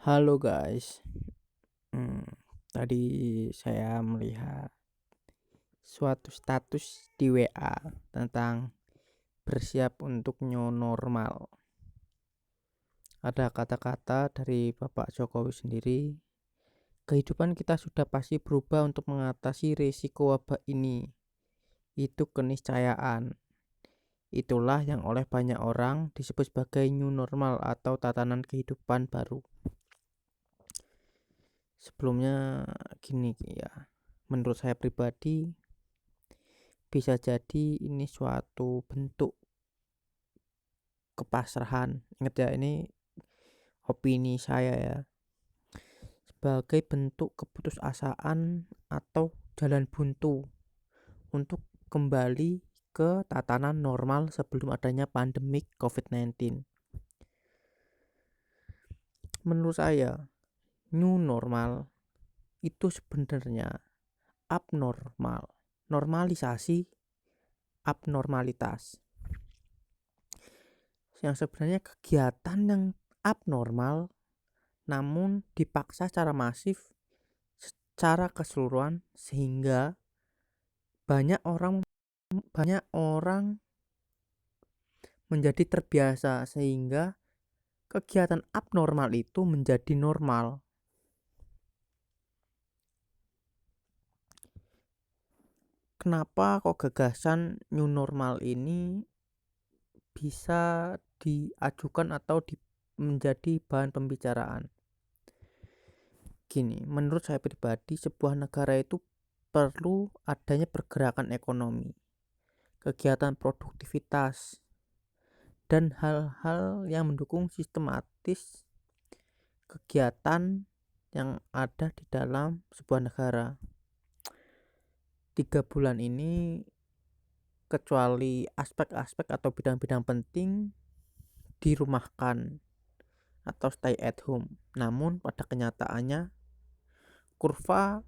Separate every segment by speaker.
Speaker 1: Halo guys, Hmm, tadi saya melihat suatu status di WA tentang bersiap untuk new normal. Ada kata-kata dari Bapak Jokowi sendiri, kehidupan kita sudah pasti berubah untuk mengatasi risiko wabah ini. Itu keniscayaan. Itulah yang oleh banyak orang disebut sebagai new normal atau tatanan kehidupan baru. Sebelumnya gini ya, menurut saya pribadi bisa jadi ini suatu bentuk kepasrahan. Ingat ya, ini opini saya ya, sebagai bentuk keputusasaan atau jalan buntu untuk kembali ke tatanan normal sebelum adanya pandemik COVID-19. Menurut saya, new normal itu sebenarnya abnormal, normalisasi abnormalitas. Yang sebenarnya kegiatan yang abnormal namun dipaksa secara masif secara keseluruhan sehingga banyak orang menjadi terbiasa sehingga kegiatan abnormal itu menjadi normal. Kenapa kok gagasan new normal ini bisa diajukan atau menjadi bahan pembicaraan? Gini, menurut saya pribadi, sebuah negara itu perlu adanya pergerakan ekonomi, kegiatan produktivitas, dan hal-hal yang mendukung sistematis kegiatan yang ada di dalam sebuah negara. 3 bulan ini, kecuali aspek-aspek atau bidang-bidang penting, dirumahkan atau stay at home. Namun pada kenyataannya kurva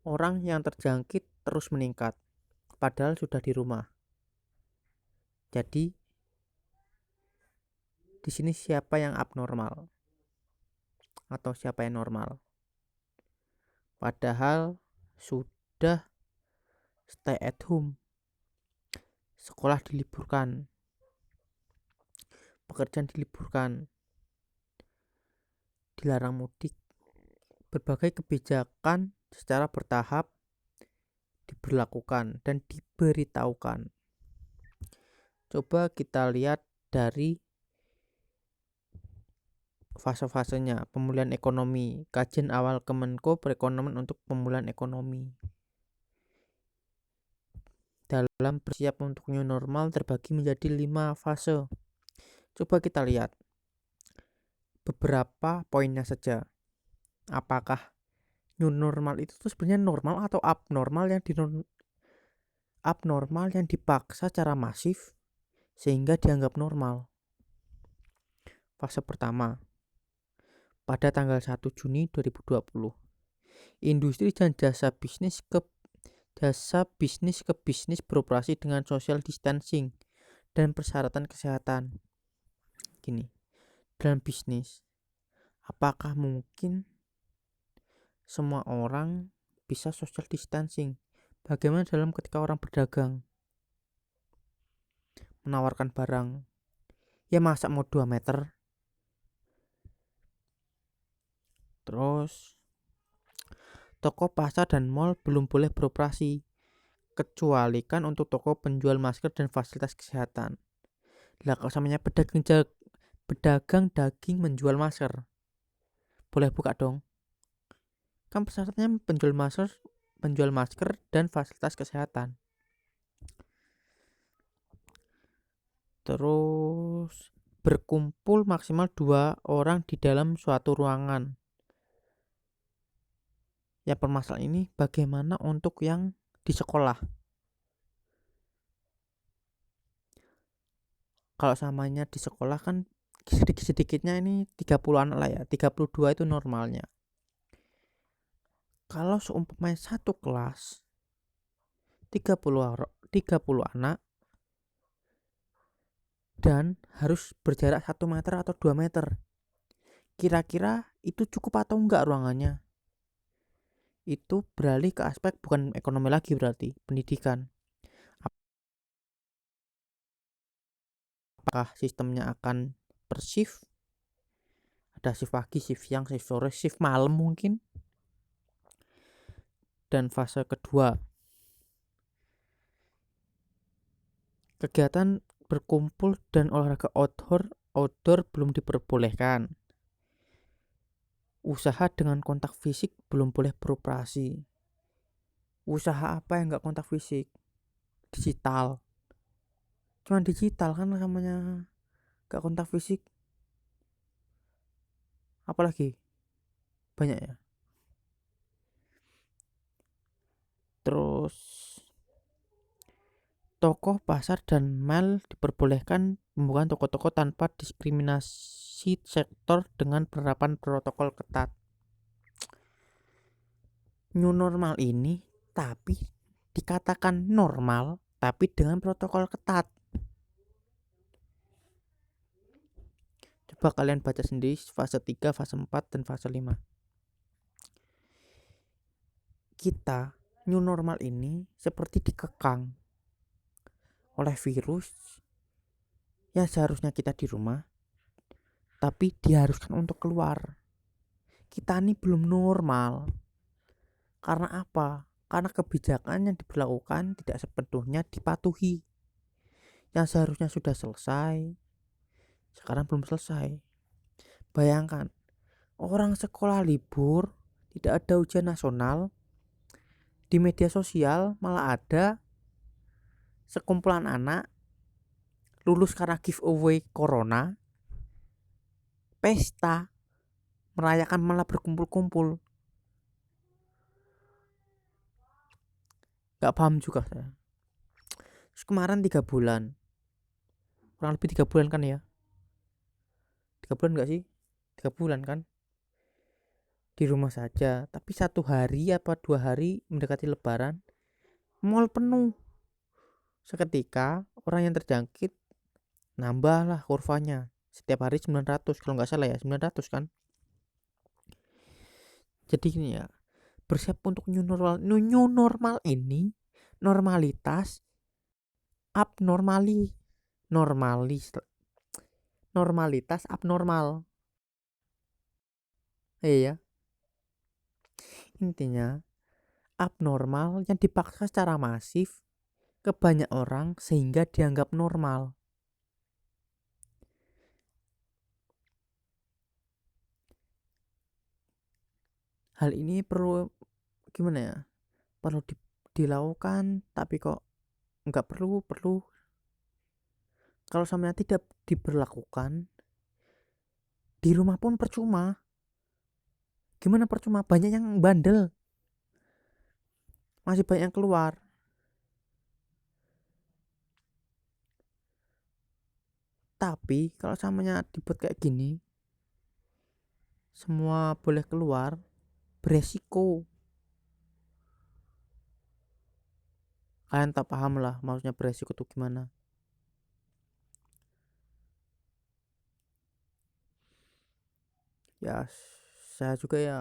Speaker 1: orang yang terjangkit terus meningkat padahal sudah di rumah. Jadi di sini siapa yang abnormal atau siapa yang normal? Padahal sudah stay at home, sekolah diliburkan, pekerjaan diliburkan, dilarang mudik, berbagai kebijakan secara bertahap diberlakukan dan diberitahukan. Coba kita lihat dari fase-fasenya. Pemulihan ekonomi, kajian awal Kemenko Perekonomian untuk pemulihan ekonomi. Dalam bersiap untuk new normal terbagi menjadi 5 fase. Coba kita lihat beberapa poinnya saja. Apakah new normal itu tuh sebenarnya normal atau abnormal yang dipaksa secara masif sehingga dianggap normal? Fase pertama, pada tanggal 1 Juni 2020, industri dan jasa bisnis ke bisnis beroperasi dengan social distancing dan persyaratan kesehatan. Gini, dalam bisnis, apakah mungkin semua orang bisa social distancing? Bagaimana dalam ketika orang berdagang, menawarkan barang, ya masa mau 2 meter? Terus toko, pasar, dan mal belum boleh beroperasi, kecuali kan untuk toko penjual masker dan fasilitas kesehatan. Lah kalau samanya pedagang daging menjual masker, boleh buka dong? Kan persyaratnya penjual masker dan fasilitas kesehatan. Terus berkumpul maksimal 2 orang di dalam suatu ruangan. Ya, permasalahan ini bagaimana untuk yang di sekolah? Kalau samanya di sekolah kan sedikit-sedikitnya ini 30 anak lah ya, 32 itu normalnya. Kalau seumpamanya satu kelas 30 anak dan harus berjarak 1 meter atau 2 meter, kira-kira itu cukup atau enggak ruangannya. Itu beralih ke aspek bukan ekonomi lagi, berarti pendidikan. Apakah sistemnya akan per shift, ada shift pagi, shift siang, shift sore, shift malam mungkin. Dan fase kedua, kegiatan berkumpul dan olahraga outdoor belum diperbolehkan. Usaha dengan kontak fisik belum boleh beroperasi. Usaha apa yang nggak kontak fisik? Digital. Cuman digital kan namanya, nggak kontak fisik. Apalagi banyak ya. Terus toko, pasar, dan mall diperbolehkan membuka toko-toko tanpa diskriminasi sektor dengan penerapan protokol ketat. New normal ini tapi dikatakan normal tapi dengan protokol ketat. Coba kalian baca sendiri fase 3, fase 4, dan fase 5. Kita new normal ini seperti dikekang oleh virus yang seharusnya kita di rumah tapi diharuskan untuk keluar. Kita ini belum normal. Karena apa? Karena kebijakan yang diberlakukan tidak sepenuhnya dipatuhi. Yang seharusnya sudah selesai sekarang belum selesai. Bayangkan, orang sekolah libur, tidak ada ujian nasional, di media sosial malah ada sekumpulan anak lulus karena giveaway corona, pesta, merayakan malah berkumpul-kumpul. Gak paham juga saya. Terus kemarin 3 bulan, kurang lebih 3 bulan kan ya, 3 bulan gak sih, 3 bulan kan di rumah saja. Tapi 1 hari apa 2 hari mendekati lebaran, mall penuh. Seketika orang yang terjangkit nambahlah kurvanya, setiap hari 900 kalau nggak salah ya, 900 kan. Jadi gini ya, bersiap untuk new normal ini normalitas normalitas abnormal. Iya, intinya abnormal yang dipaksa secara masif ke banyak orang sehingga dianggap normal. Hal ini perlu gimana ya, perlu dilakukan, tapi kok nggak perlu. Kalau sampai tidak diberlakukan di rumah pun percuma. Gimana percuma? Banyak yang bandel, masih banyak yang keluar. Tapi kalau samanya dibuat kayak gini, semua boleh keluar, beresiko. Kalian tak paham lah maksudnya beresiko itu gimana. Ya saya juga ya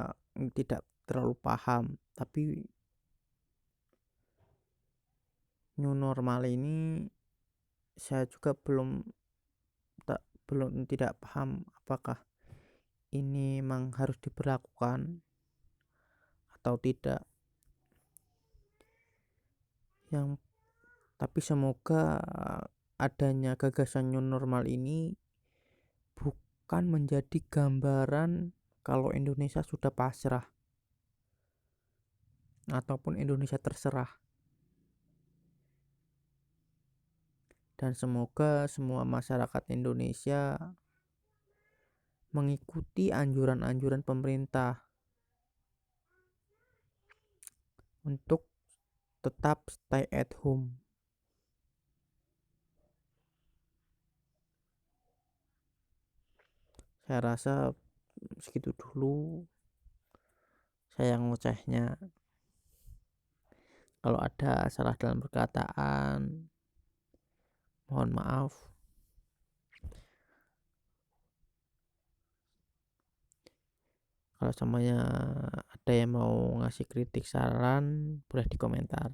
Speaker 1: tidak terlalu paham, tapi new normal ini saya juga belum tidak paham apakah ini memang harus diberlakukan atau tidak. Yang tapi semoga adanya gagasan new normal ini bukan menjadi gambaran kalau Indonesia sudah pasrah ataupun Indonesia terserah. Dan semoga semua masyarakat Indonesia mengikuti anjuran-anjuran pemerintah untuk tetap stay at home. Saya rasa segitu dulu saya ngocehnya. Kalau ada salah dalam perkataan, mohon maaf. Kalau semuanya ada yang mau ngasih kritik, saran, boleh di komentar.